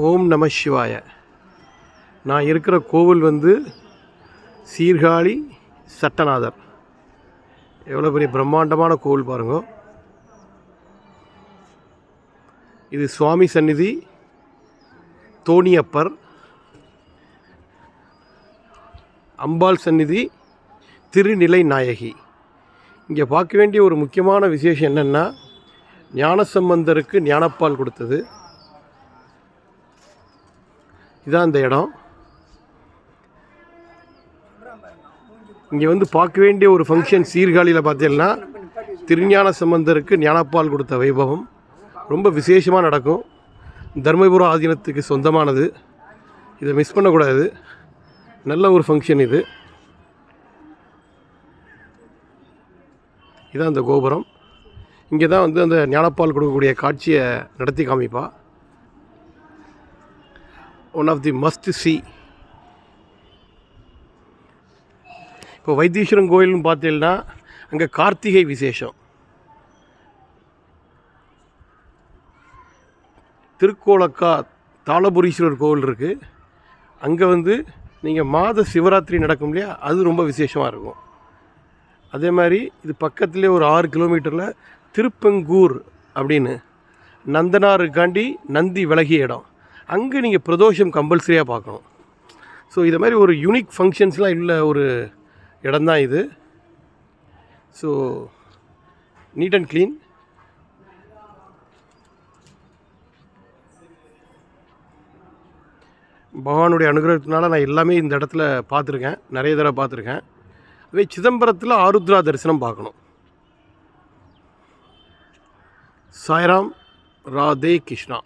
ஓம் நம சிவாய. நான் இருக்கிற கோவில் வந்து சீர்காழி சட்டநாதர். எவ்வளோ பெரிய பிரம்மாண்டமான கோவில் பாருங்க. இது சுவாமி சந்நிதி, தோணியப்பர், அம்பாள் சந்நிதி, திருநிலை நாயகி. இங்கே பார்க்க வேண்டிய ஒரு முக்கியமான விசேஷம் என்னென்னா, ஞானசம்பந்தருக்கு ஞானப்பால் கொடுத்தது. இதான் இந்த இடம். இங்கே வந்து பார்க்க வேண்டிய ஒரு ஃபங்க்ஷன் சீர்காழியில் பார்த்தீங்கன்னா, திருஞான சம்பந்தருக்கு ஞானப்பால் கொடுத்த வைபவம் ரொம்ப விசேஷமாக நடக்கும். தர்மபுரம் ஆதீனத்துக்கு சொந்தமானது. இதை மிஸ் பண்ணக்கூடாது. நல்ல ஒரு ஃபங்க்ஷன் இது. இதான் அந்த கோபுரம். இங்கே தான் வந்து அந்த ஞானப்பால் கொடுக்கக்கூடிய காட்சியை நடத்தி காமிப்பா. One of the must see. இப்போ வைத்தீஸ்வரன் கோயில்னு பார்த்தீங்கன்னா அங்கே கார்த்திகை விசேஷம். திருக்கோலக்கா தாளபுரீஸ்வரர் கோவில் இருக்குது. அங்கே வந்து நீங்கள் மாத சிவராத்திரி நடக்கும் இல்லையா, அது ரொம்ப விசேஷமாக இருக்கும். அதே மாதிரி இது பக்கத்துலேயே ஒரு 6 கிலோமீட்டரில் திருப்பங்கூர் அப்படின்னு நந்தனாருக்காண்டி நந்தி விலகிய இடம். அங்கே நீங்கள் பிரதோஷம் கம்பல்சரியாக பார்க்கணும். ஸோ இதை மாதிரி ஒரு யூனிக் ஃபங்க்ஷன்ஸ்லாம் இல்லை ஒரு இடம்தான் இது. So neat and clean. பகவானுடைய அனுகிரகத்தினால நான் எல்லாமே இந்த இடத்துல பார்த்துருக்கேன், நிறைய தடவை பார்த்துருக்கேன். அதே சிதம்பரத்தில் ஆருத்ரா தரிசனம் பார்க்கணும். சாய்ராம், ராதே கிருஷ்ணா.